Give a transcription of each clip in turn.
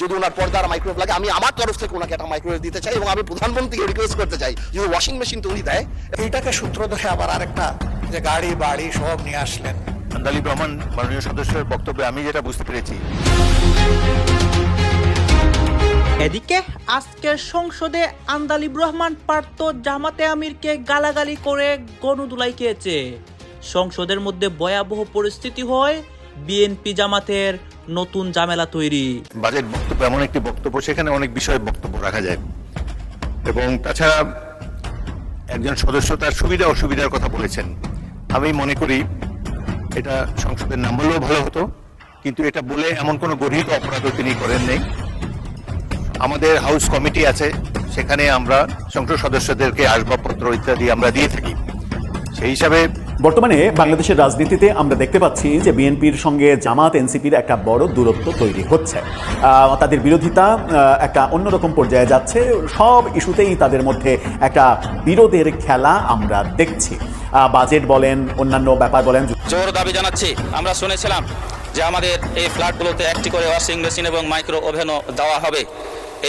যদি ওনার পর্দার মাইক্রোওয়েভ লাগে আমি আমার তরফ থেকে ওনাকে একটা মাইক্রোওয়েভ দিতে চাই এবং আমি প্রধানমন্ত্রীকে রিকোয়েস্ট করতে চাই যদি ওয়াশিং মেশিন তো উনি দেয়। এইটাকে সূত্র ধরে আবার আরেকটা যে গাড়ি বাড়ি সব নিয়ে আসলেন। আন্দালিব রহমান মাননীয় সদস্যের বক্তব্যে আমি যেটা বুঝতে পেরেছি, এদিকে আজকের সংসদে আন্দালিব রহমান পার্থ জামাতে আমিরকে গালাগালি করে গণধুলাই খেয়েছে। সংসদের মধ্যে ভয়াবহ পরিস্থিতি হয়, বিএনপি জামাতের নতুন ঝামেলা তৈরি। বাজেট বক্তব্য এমন একটি বক্তব্য, সেখানে অনেক বিষয়ে বক্তব্য রাখা যায় এবং তাছাড়া একজন সদস্য তার সুবিধা অসুবিধার কথা বলেছেন। আমি মনে করি এটা সংসদের নাম বললেও ভালো হতো, কিন্তু এটা বলে এমন কোনো গর্হিত অপরাধও তিনি করেন নেই। আমাদের হাউস কমিটি আছে, সেখানে আমরা সংসদ সদস্যদেরকে আসবাবপত্র ইত্যাদি আমরা দিয়ে থাকি। সেই হিসাবে বর্তমানে বাংলাদেশের রাজনীতিতে আমরা দেখতে পাচ্ছি যে বিএনপির সঙ্গে জামাত এনসিপির একটা বড় দূরত্ব তৈরি হচ্ছে। তাদের বিরোধিতা একটা অন্যরকম পর্যায়ে যাচ্ছে। সব ইস্যুতেই তাদের মধ্যে একটা বিরোধের খেলা আমরা দেখছি। বাজেট বলেন, অন্যান্য ব্যাপার বলেন। জোর দাবি জানাচ্ছি, আমরা শুনেছিলাম যে আমাদের এই ফ্ল্যাটগুলোতে একটি করে ওয়াশিং মেশিন এবং মাইক্রো ওভেনও দেওয়া হবে।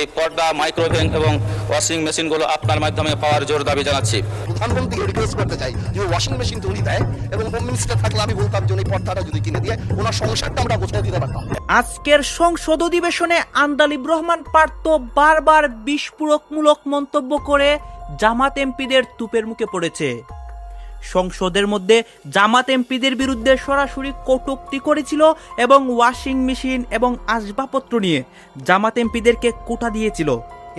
এই পর্দা, মাইক্রো ওভেন এবং ওয়াশিং মেশিনগুলো আপনার মাধ্যমে পাওয়ার জোর দাবি জানাচ্ছি। প্রধানমন্ত্রীকে রিকোয়েস্ট করতে চাই যদি ওয়াশিং মেশিন তো উনি দেয় এবং হোম মিনিস্টার থাকলে আমি বলতাম যে উনি পর্দাটা যদি কিনে দিয়ে ওনার সংসারটা আমরা গোছায় দিতে পারতাম। আজকের সংসদ অধিবেশনে আন্দালিব রহমান পার্থ বারবার বিস্ফোরকমূলক মন্তব্য করে জামাত এমপিদের তুপের মুখে পড়েছে। সংসদের মধ্যে জামাত এমপিদের বিরুদ্ধে সরাসরি কটূক্তি করেছিল এবং ওয়াশিং মেশিন এবং আসবাবপত্র নিয়ে জামাত এমপিদেরকে কোটা দিয়েছিল।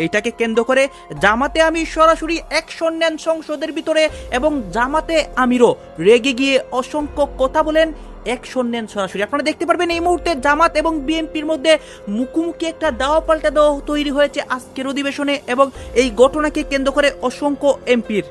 এইটাকে কেন্দ্র করে জামাতে আমির সরাসরি অ্যাকশন নেন সংসদের ভিতরে এবং জামাতে আমিরও রেগে গিয়ে অসংখ্য কথা বলেন, অ্যাকশন নেন সরাসরি। আপনারা দেখতে পারবেন এই মুহূর্তে জামাত এবং বিএনপির মধ্যে মুখোমুখি একটা দাওয়া পাল্টা দাওয়া তৈরি হয়েছে আজকের অধিবেশনে এবং এই ঘটনাকে কেন্দ্র করে অসংখ্য এমপির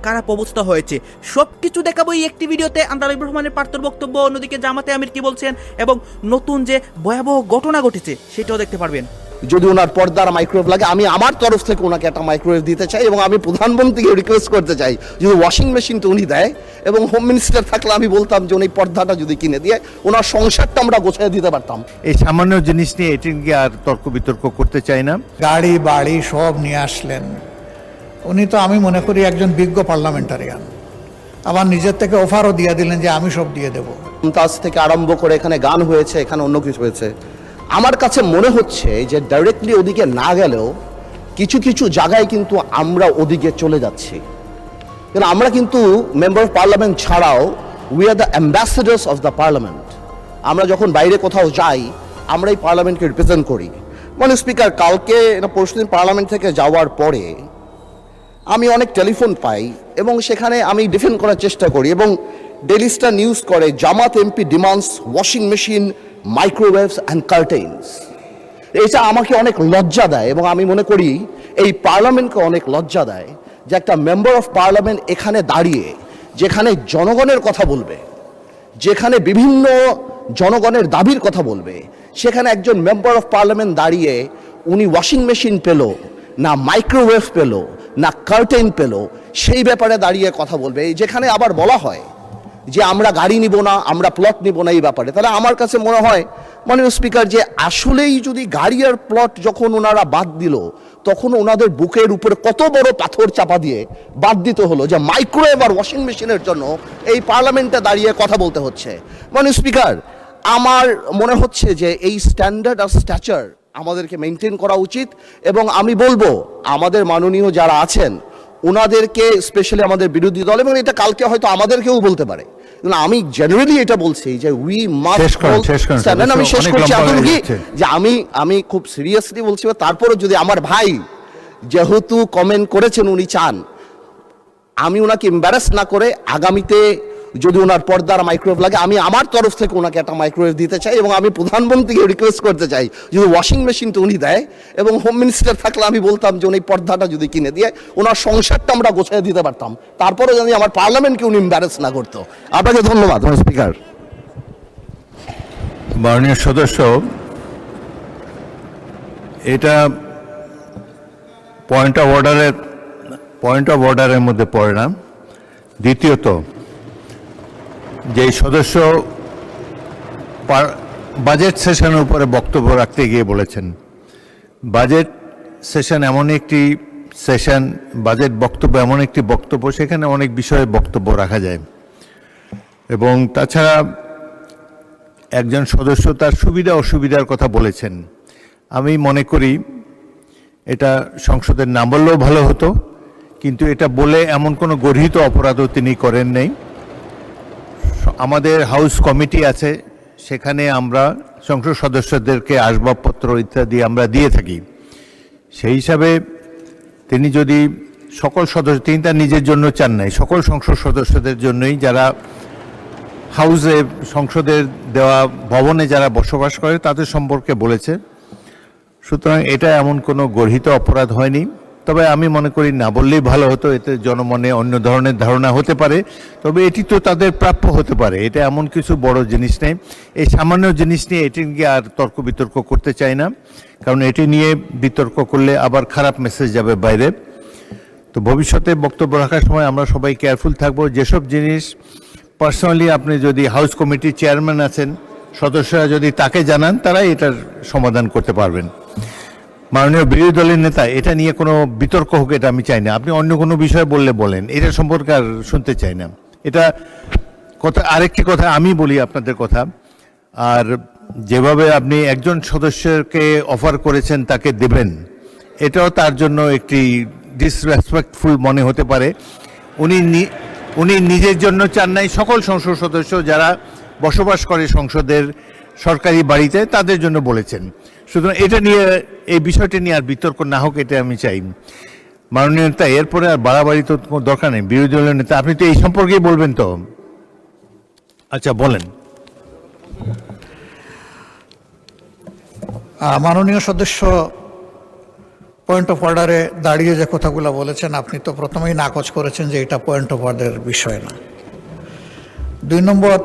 খারাপ অবস্থা হয়েছে। সবকিছু দেখাবো এই একটি ভিডিওতে। আন্দালিব রহমানের পার্থর বক্তব্য, অন্যদিকে জামাতে আমির কি বলছেন এবং নতুন যে ভয়াবহ ঘটনা ঘটেছে সেটাও দেখতে পারবেন। যদি ওনার পর্দার মাইক্রোওয়েভ লাগে আমি আমার তরফ থেকে ওনাকে একটা মাইক্রোওয়েভ দিতে চাই এবং আমি প্রধানমন্ত্রীকে রিকোয়েস্ট করতে চাই যদি ওয়াশিং মেশিন তো উনি দেয় এবং হোম মিনিস্টার থাকলে আমি বলতাম যে উনি পর্দাটা যদি কিনে দিয়ে ওনার সংসারটা আমরা গোছায় দিতে পারতাম। এই সামান্য জিনিস নিয়ে এটি নিয়ে আর তর্ক বিতর্ক করতে চাই না। গাড়ি বাড়ি সব নিয়ে আসলেন। উনি তো আমি মনে করি একজন বিজ্ঞ পার্লামেন্টারিয়ান। আবার নিজের থেকে অফারও দিয়ে দিলেন যে আমি সব দিয়ে দেবো। তাজ থেকে আরম্ভ করে এখানে গান হয়েছে, এখানে অন্য কিছু হয়েছে। আমার কাছে মনে হচ্ছে যে ডাইরেক্টলি ওদিকে না গেলেও কিছু কিছু জায়গায় কিন্তু আমরা ওদিকে চলে যাচ্ছি। কারণ আমরা কিন্তু মেম্বার অফ পার্লামেন্ট ছাড়াও we are the ambassadors of the parliament. আমরা যখন বাইরে কোথাও যাই আমরা এই পার্লামেন্টকে রিপ্রেজেন্ট করি। মানে স্পিকার, কালকে পরশুদিন পার্লামেন্ট থেকে যাওয়ার পরে আমি অনেক টেলিফোন পাই এবং সেখানে আমি ডিফেন্ড করার চেষ্টা করি এবং ডেইলি স্টার নিউজ করে Jamaat MP demands washing machine, microwaves and curtains. এটা আমাকে অনেক লজ্জা দেয় এবং আমি মনে করি এই পার্লামেন্টকে অনেক লজ্জা দেয় যে একটা মেম্বার অফ পার্লামেন্ট এখানে দাঁড়িয়ে যেখানে জনগণের কথা বলবে, যেখানে বিভিন্ন জনগণের দাবির কথা বলবে, সেখানে একজন মেম্বার অফ পার্লামেন্ট দাঁড়িয়ে উনি ওয়াশিং মেশিন পেল না, মাইক্রোওয়েভ পেল না, কার্টেন পেল, সেই ব্যাপারে দাঁড়িয়ে কথা বলবে। যেখানে আবার বলা হয় যে আমরা গাড়ি নিব না, আমরা প্লট নিব না এই ব্যাপারে। তাহলে আমার কাছে মনে হয় মাননীয় স্পিকার যে আসলেই যদি গাড়ি আর প্লট যখন ওনারা বাদ দিল তখন ওনাদের বুকের উপরে কত বড় পাথর চাপা দিয়ে বাদ দিতে হলো যে মাইক্রোওয়েভ আর ওয়াশিং মেশিনের জন্য এই পার্লামেন্টে দাঁড়িয়ে কথা বলতে হচ্ছে। মাননীয় স্পিকার, আমার মনে হচ্ছে যে এই স্ট্যান্ডার্ড আর স্ট্যাচার আমাদেরকে মেনটেন করা উচিত এবং আমি বলবো আমাদের মাননীয় যারা আছেন ওনাদেরকে, স্পেশালি আমাদের বিরোধী দল, এবং এটা কালকে হয়তো আমাদেরকেও বলতে পারে, আমি জেনারেলি এটা বলছি যে উই মাস্ট, আমি শেষ করছি যে আমি খুব সিরিয়াসলি বলছি। তারপরে যদি আমার ভাই যেহেতু কমেন্ট করেছেন উনি চান আমি ওনাকে এম্বারাস না করে আগামীতে যদি ওনার পর্দার মাইক্রোওয়েভ লাগে আমি আমার তরফ থেকে ওনাকে একটা মাইক্রোওয়েভ দিতে চাই এবং আমি প্রধানমন্ত্রীকে রিকোয়েস্ট করতে চাই যদি ওয়াশিং মেশিন তো উনি দেয় এবং হোম মিনিস্টার থাকলে আমি বলতাম যে উনি পর্দাটা যদি কিনে দিয়ে ওনার সংসারটা আমরা গোছায় দিতে পারতাম। তারপরে যদি আমার পার্লামেন্টকে উনি এম্বারাস না করতো। আপনাকে ধন্যবাদ স্পিকার। মাননীয় সদস্য, এটা পয়েন্ট অফ অর্ডারের মধ্যে পড়ে না। দ্বিতীয়ত, যে সদস্য বাজেট সেশনের উপরে বক্তব্য রাখতে গিয়ে বলেছেন বাজেট সেশন এমন একটি সেশন, বাজেট বক্তব্য এমন একটি বক্তব্য, সেখানে অনেক বিষয়ে বক্তব্য রাখা যায়। এবং তাছাড়া একজন সদস্য তার সুবিধা অসুবিধার কথা বলেছেন। আমি মনে করি এটা সংসদের না বললেও ভালো হতো, কিন্তু এটা বলে এমন কোনো গর্হিত অপরাধও তিনি করেন নাই। আমাদের হাউস কমিটি আছে, সেখানে আমরা সংসদ সদস্যদেরকে আসবাবপত্র ইত্যাদি আমরা দিয়ে থাকি। সেই হিসাবে তিনি যদি সকল সদস্য, তিনি তার নিজের জন্য চান নাই, সকল সংসদ সদস্যদের জন্যই, যারা হাউসে সংসদের দেওয়া ভবনে যারা বসবাস করে তাদের সম্পর্কে বলেছে। সুতরাং এটা এমন কোনো গর্হিত অপরাধ হয়নি। তবে আমি মনে করি না বললেই ভালো হতো, এতে জনমনে অন্য ধরনের ধারণা হতে পারে। তবে এটি তো তাদের প্রাপ্য হতে পারে, এটা এমন কিছু বড় জিনিস নেই। এই সামান্য জিনিস নিয়ে এটি নিয়ে আর তর্ক বিতর্ক করতে চাই না, কারণ এটি নিয়ে বিতর্ক করলে আবার খারাপ মেসেজ যাবে বাইরে। তো ভবিষ্যতে বক্তব্য রাখার সময় আমরা সবাই কেয়ারফুল থাকবো। যেসব জিনিস পার্সোনালি আপনি যদি হাউস কমিটির চেয়ারম্যান আছেন, সদস্যরা যদি তাকে জানান, তারাই এটার সমাধান করতে পারবেন। মাননীয় বিরোধী দলের নেতা, এটা নিয়ে কোনো বিতর্ক হোক এটা আমি চাই না। আপনি অন্য কোনো বিষয় বললে বলেন, এটা সম্পর্কে আর শুনতে চাই না। এটা কথা, আরেকটি কথা আমি বলি আপনাদের কথা, আর যেভাবে আপনি একজন সদস্যকে অফার করেছেন তাকে দেবেন, এটাও তার জন্য একটি ডিসরেসপেক্টফুল মনে হতে পারে। উনি নিজের জন্য চান নাই, সকল সংসদ সদস্য যারা বসবাস করে সংসদের সরকারি বাড়িতে তাদের জন্য বলেছেন। সুতরাং এটা নিয়ে, এই বিষয়টা নিয়ে আর বিতর্ক না হোক, এটা আমি চাই। মাননীয় নেতা, এরপরে আর বাড়াবাড়ি তো কোনো দরকার নেই। বিরোধী দলের নেতা, আপনি তো এই সম্পর্কেই বলবেন তো? আচ্ছা বলেন। মাননীয় সদস্য পয়েন্ট অফ অর্ডারে দাঁড়িয়ে যে কথাগুলো বলেছেন, আপনি তো প্রথমেই নাকচ করেছেন যে এটা পয়েন্ট অফ অর্ডারের বিষয় না। 2 নম্বর,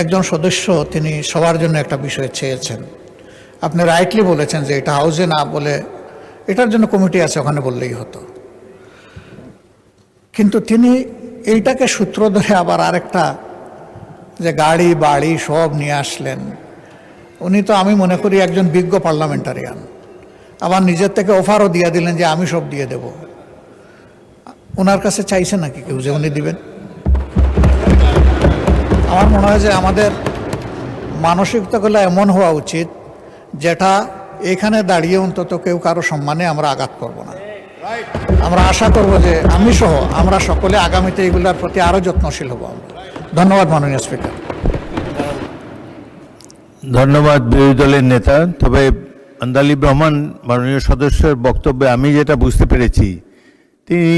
একজন সদস্য তিনি সবার জন্য একটা বিষয় চেয়েছেন। আপনি রাইটলি বলেছেন যে এটা হাউসে না বলে এটার জন্য কমিটি আছে, ওখানে বললেই হতো। কিন্তু তিনি এইটাকে সূত্র ধরে আবার আরেকটা, যে গাড়ি বাড়ি সব নিয়ে আসলেন। উনি তো আমি মনে করি একজন বিজ্ঞ পার্লামেন্টারিয়ান, আবার নিজের থেকে অফারও দিয়ে দিলেন যে আমি সব দিয়ে দেব। ওনার কাছে চাইছে নাকি কেউ যে উনি দিবেন? আমার মনে হয় যে আমাদের মানসিকতাগুলো এমন হওয়া উচিত যেটা এখানে দাঁড়িয়ে অন্তত কেউ কারো সম্মানে আমরা আঘাত করব না। আমরা আশা করব যে আমি সহ আমরা সকলে আগামীতে এগুলোর প্রতি আরও যত্নশীল হব। ধন্যবাদ মাননীয় স্পিকার। ধন্যবাদ বিরোধী দলের নেতা। তবে আন্দালিব রহমান মাননীয় সদস্যের বক্তব্যে আমি যেটা বুঝতে পেরেছি, তিনি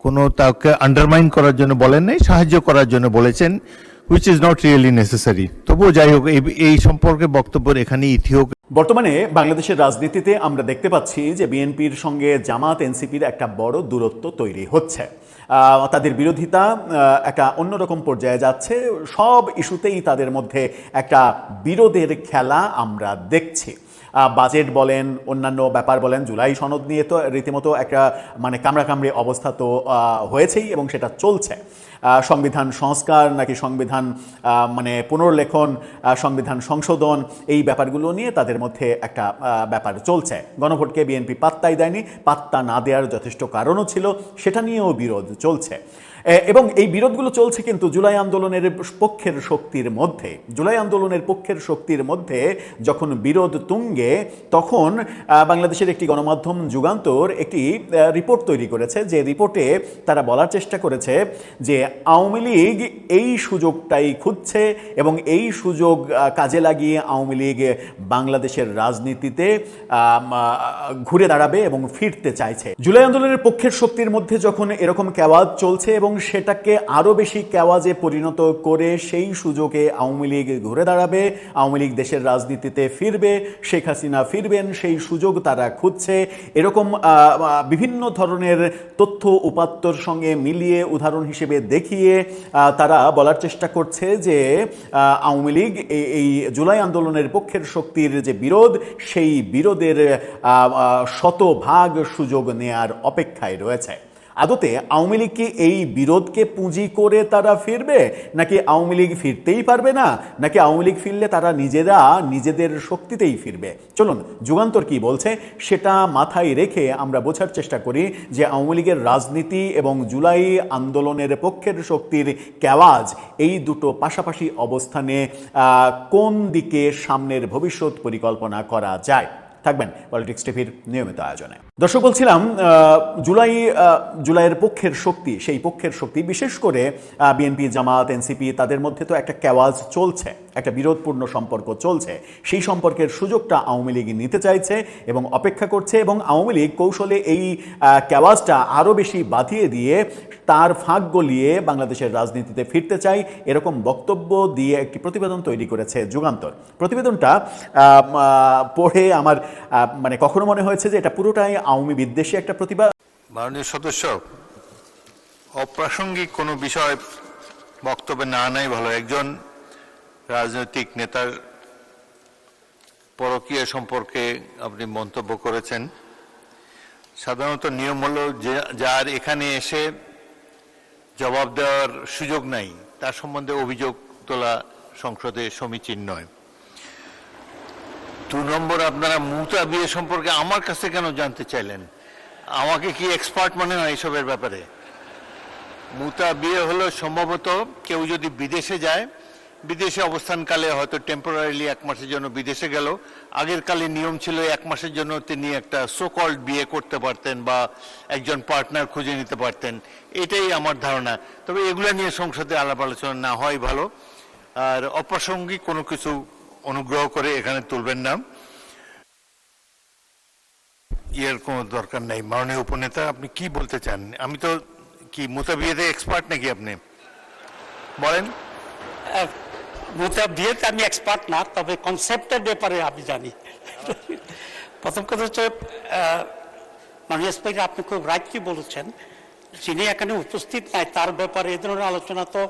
কোনো তাকে আন্ডারমাইন করার জন্য বলেন নাই, সাহায্য করার জন্য বলেছেন, which is not really necessary। তবুও যাই হোক, এই সম্পর্কে বক্তব্যের এখানে ইতি হোক। বর্তমানে বাংলাদেশের রাজনীতিতে আমরা দেখতে পাচ্ছি যে বিএনপির সঙ্গে জামাত এনসিপির একটা বড় দূরত্ব তৈরি হচ্ছে। তাদের বিরোধিতা একটা অন্যরকম পর্যায়ে যাচ্ছে। সব ইস্যুতেই তাদের মধ্যে একটা বিরোধের খেলা আমরা দেখছি। বাজেট বলেন, অন্যান্য ব্যাপার বলেন, জুলাই সনদ নিয়ে তো রীতিমতো একটা মানে কামড়াকামড়ি অবস্থা তো হয়েছেই এবং সেটা চলছে। সংবিধান সংস্কার নাকি সংবিধান মানে পুনর্লেখন, সংবিধান সংশোধন, এই ব্যাপারগুলো নিয়ে তাদের মধ্যে একটা ব্যাপার চলছে। গণভোটকে বিএনপি পাত্তাই দেয়নি, পাত্তা না দেওয়ার যথেষ্ট কারণও ছিল, সেটা নিয়েও বিরোধ চলছে। এবং এই বিরোধগুলো চলছে কিন্তু জুলাই আন্দোলনের পক্ষের শক্তির মধ্যে। জুলাই আন্দোলনের পক্ষের শক্তির মধ্যে যখন বিরোধ তুঙ্গে, তখন বাংলাদেশের একটি গণমাধ্যম যুগান্তর একটি রিপোর্ট তৈরি করেছে, যে রিপোর্টে তারা বলার চেষ্টা করেছে যে আওয়ামী লীগ এই সুযোগটাই খুঁজছে এবং এই সুযোগ কাজে লাগিয়ে আওয়ামী লীগ বাংলাদেশের রাজনীতিতে ঘুরে দাঁড়াবে এবং ফিরতে চাইছে। জুলাই আন্দোলনের পক্ষের শক্তির মধ্যে যখন এরকম কেওয়াজ চলছে এবং সেটাকে আরও বেশি কেওয়াজে পরিণত করে সেই সুযোগে আওয়ামী লীগ ঘুরে দাঁড়াবে, আওয়ামী লীগ দেশের রাজনীতিতে ফিরবে, শেখ হাসিনা ফিরবেন, সেই সুযোগ তারা খুঁজছে। এরকম বিভিন্ন ধরনের তথ্য উপাত্তর সঙ্গে মিলিয়ে উদাহরণ হিসেবে দেখিয়ে তারা বলার চেষ্টা করছে যে আওয়ামী লীগ এই জুলাই আন্দোলনের পক্ষের শক্তির যে বিরোধ, সেই বিরোধের শতভাগ সুযোগ নেয়ার অপেক্ষায় রয়েছে। আদতে আওয়ামী লীগ কি এই বিরোধকে পুঁজি করে তারা ফিরবে, নাকি আওয়ামী লীগ ফিরতেই পারবে না, নাকি আওয়ামী লীগ ফিরলে তারা নিজেরা নিজেদের শক্তিতেই ফিরবে? চলুন যুগান্তর কি বলছে সেটা মাথায় রেখে আমরা বোঝার চেষ্টা করি যে আওয়ামী লীগের রাজনীতি এবং জুলাই আন্দোলনের পক্ষের শক্তির কেওয়াজ, এই দুটো পাশাপাশি অবস্থানে কোন দিকে সামনের ভবিষ্যৎ পরিকল্পনা করা যায়। থাকবেন পলিটিক্স টিভির নিয়মিত আয়োজনে। দর্শক, বলছিলাম জুলাইয়ের পক্ষের শক্তি, সেই পক্ষের শক্তি বিশেষ করে বিএনপি, জামাত, এনসিপি, তাদের মধ্যে তো একটা কেওয়াজ চলছে, একটা বিরোধপূর্ণ সম্পর্ক চলছে। সেই সম্পর্কের সুযোগটা আওয়ামী লীগ নিতে চাইছে এবং অপেক্ষা করছে, এবং আওয়ামী লীগ কৌশলে এই কেওয়াজটা আরও বেশি বাঁধিয়ে দিয়ে তার ফাঁক গলিয়ে বাংলাদেশের রাজনীতিতে ফিরতে চাই, এরকম বক্তব্য দিয়ে একটি প্রতিবেদন তৈরি করেছে যুগান্তর। প্রতিবেদনটা পড়ে আমার মানে কখনো মনে হয়েছে যে এটা পুরোটাই আওয়ামী বিদ্বেষী একটা প্রতিবাদ। মাননীয় সদস্য, অপ্রাসঙ্গিক কোনো বিষয় বক্তব্যে না নাই ভালো। একজন রাজনৈতিক নেতার পরকীয়া সম্পর্কে আপনি মন্তব্য করেছেন। সাধারণত নিয়ম হলো যে যার এখানে এসে জবাব দেওয়ার সুযোগ নাই তার সম্বন্ধে অভিযোগ তোলা সংসদে সমীচীন নয়। 2 নম্বর, আপনারা মুতা বিয়ে সম্পর্কে আমার কাছে কেন জানতে চাইলেন? আমাকে কি এক্সপার্ট মনে হয় এসবের ব্যাপারে? মুতা বিয়ে হলো সম্ভবত কেউ যদি বিদেশে যায়, বিদেশে অবস্থানকালে হয়তো টেম্পোরারিলি 1 মাসের জন্য বিদেশে গেল, আগের কালে নিয়ম ছিল 1 মাসের জন্য তিনি একটা সোকল্ড বিয়ে করতে পারতেন বা একজন পার্টনার খুঁজে নিতে পারতেন, এটাই আমার ধারণা। তবে এগুলো নিয়ে সংসদে আলাপ আলোচনা না হয় ভালো। আর অপ্রাসঙ্গিক কোনো কিছু অনুগ্রহ করে এখানে তুলবেন না, এর কোনো দরকার নাই। মাননীয় উপনেতা, আপনি কি বলতে চান? আমি তো কি মুতা বিয়েতে এক্সপার্ট নাকি? আপনি বলেন। মুতা বিয়েতে আমি এক্সপার্ট না, তবে কনসেপ্টের ব্যাপারে আমি জানি। প্রথম কথা হচ্ছে, মাননীয় স্পিকার, আপনি খুব রাইটলি বলেছেন, যিনি এখানে উপস্থিত নাই তার ব্যাপারে এ ধরনের আলোচনা তো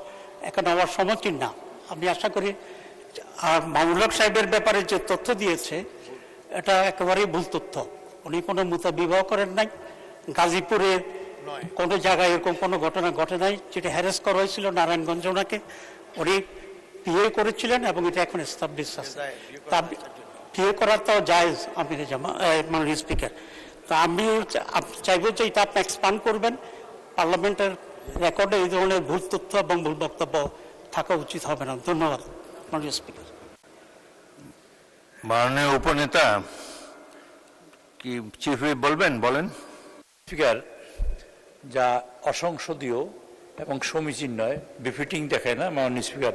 এখানে হওয়ার সমীচীন না। আমি আশা করি আর মামুনুল হক সাহেবের ব্যাপারে যে তথ্য দিয়েছে এটা একেবারেই ভুল তথ্য। উনি কোনো মুতা বিবাহ করেন নাই, গাজীপুরে কোনো জায়গায় এরকম কোনো ঘটনা ঘটে নাই। যেটা হ্যারেস করা হয়েছিল নারায়ণগঞ্জে, ওনাকে উনি বিয়ে করেছিলেন এবং এটা এখন এস্টাবলিশ আছে। তা বিয়ে করার তো জায়েজ আমির জামা মাননীয় স্পিকার। তা আমি চাইবো যে এটা আপনি এক্সপান্ড করবেন। পার্লামেন্টের রেকর্ডে এই ধরনের ভুল তথ্য এবং ভুল বক্তব্য থাকা উচিত হবে না। ধন্যবাদ মাননীয় স্পিকার। মাননীয় উপনেতা কি চিফ হুইপ বলবেন? বলেন। স্পিকার, যা অসংসদীয় এবং সমীচীন নয়, বিফিটিং দেখায় না। মাননীয় স্পিকার,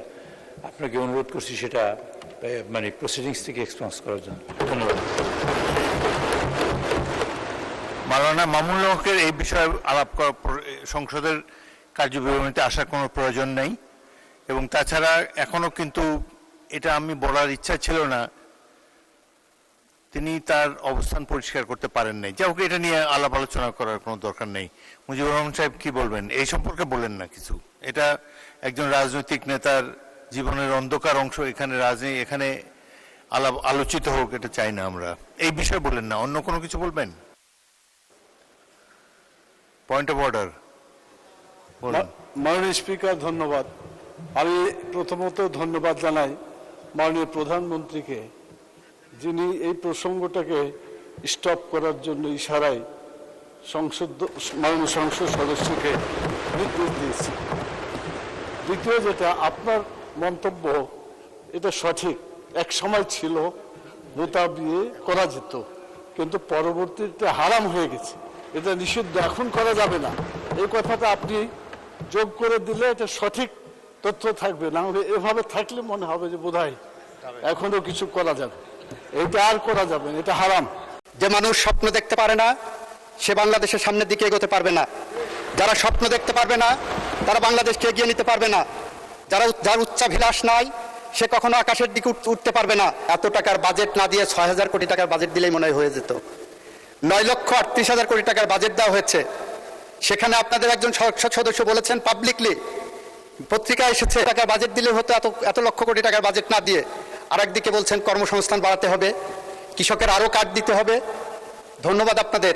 আপনাকে অনুরোধ করছি সেটা মানে প্রসিডিংস থেকে এক্সপেন্স করার জন্য। ধন্যবাদ। মাওলানা মামুনুল হকের এই বিষয়ে আলাপ করা সংসদের কার্যবিবরণীতে আসার কোনো প্রয়োজন নেই, এবং তাছাড়া এখনো কিন্তু এটা আমি বলার ইচ্ছা ছিল না, তিনি তার অবস্থান পরিষ্কার করতে পারেন নাই। যাই হোক, এটা নিয়ে আলাপ আলোচনা করার কোনো দরকার নেই। মুজিবুর রহমান সাহেব কি বলবেন এই সম্পর্কে? বলেন না কিছু। এটা একজন রাজনৈতিক নেতার জীবনের অন্ধকার অংশ, এখানে এখানে আলোচিত হোক এটা চাই না আমরা। এই বিষয়ে বলেন না, অন্য কোনো কিছু বলবেন? Point of order. মাননীয় স্পিকার, ধন্যবাদ। আমি প্রথমত ধন্যবাদ জানাই মাননীয় প্রধানমন্ত্রীকে, যিনি এই প্রসঙ্গটাকে স্টপ করার জন্য ইশারায় মাননীয় সংসদ সদস্যকে নির্দেশ দিয়েছে। দ্বিতীয় যেটা, আপনার মন্তব্য এটা সঠিক। এক সময় ছিল মুতা বিয়ে করা যেত, কিন্তু পরবর্তীতে হারাম হয়ে গেছে, এটা নিষিদ্ধ, এখন করা যাবে না। এই কথাটা আপনি যোগ করে দিলে এটা সঠিক তথ্য থাকবে। না হলে এভাবে থাকলে মনে হবে যে বোধহয় এখনো কিছু করা যাবে। এটা আর করা যাবে না, এটা হারাম। যে মানুষ স্বপ্ন দেখতে পারে না সে বাংলাদেশের সামনের দিকে এগোতে পারবে না। যারা স্বপ্ন দেখতে পারবে না তারা বাংলাদেশকে এগিয়ে নিতে পারবে না। যার উচ্চাভিলাষ নাই সে কখনো আকাশের দিকে উঠতে পারবে না। এত টাকার বাজেট না দিয়ে ৬,০০০ কোটি টাকার বাজেট দিলেই মনে হয়ে যেত। ৯,৩৮,০০০ কোটি টাকার বাজেট দেওয়া হয়েছে। সেখানে আপনাদের একজন সংসদ সদস্য বলেছেন পাবলিকলি, পত্রিকায় এসেছে, টাকার বাজেট দিলে হতো, এত লক্ষ কোটি টাকার বাজেট না দিয়ে। আর একদিকে বলছেন কর্মসংস্থান বাড়াতে হবে, কৃষকের আরও কার্ড দিতে হবে। ধন্যবাদ আপনাদের।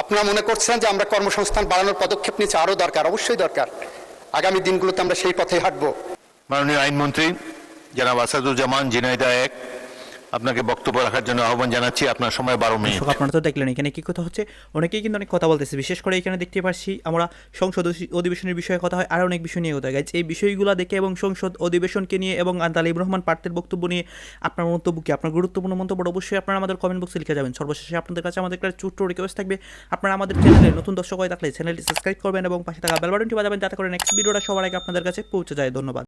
আপনারা মনে করছেন যে আমরা কর্মসংস্থান বাড়ানোর পদক্ষেপ নিচ্ছি, আরও দরকার, অবশ্যই দরকার। আগামী দিনগুলোতে আমরা সেই পথে হাঁটবো। মাননীয় আইনমন্ত্রী জনাব আসাদুজ্জামান ঝিনাইদহ 1, আপনাকে বক্তব্য রাখার জন্য আহ্বান জানাচ্ছি। আপনার সময় 12 মিনিট। দর্শক, আপনারা তো দেখলেন এখানে কি কথা হচ্ছে, অনেকেই কিন্তু অনেক কথা বলতেছে। বিশেষ করে এখানে দেখতে পাচ্ছি আমরা সংসদ অধিবেশনের বিষয়ে কথা হয়, আর অনেক বিষয় নিয়ে কথা হয়। এই বিষয়গুলো দেখে এবং সংসদ অধিবেশনকে নিয়ে এবং তালিব রহমান পার্থের বক্তব্য নিয়ে আপনার মন্তব্য কি, আপনার গুরুত্বপূর্ণ মন্তব্য অবশ্যই আপনারা আমাদের কমেন্ট বক্সে লিখে যাবেন। সর্বশেষে আপনাদের কাছে আমাদের একটা ছোট্ট রিকোয়েস্ট থাকবে, আপনারা আমাদের চ্যানেলে নতুন দর্শক হয়ে থাকলে চ্যানেলটি সাবস্ক্রাইব করবেন এবং পাশে থাকা বেল বাটনটি বাজাবেন, যাতে করে নেক্সট ভিডিওটা সবার আগে আপনাদের কাছে পৌঁছে যায়। ধন্যবাদ।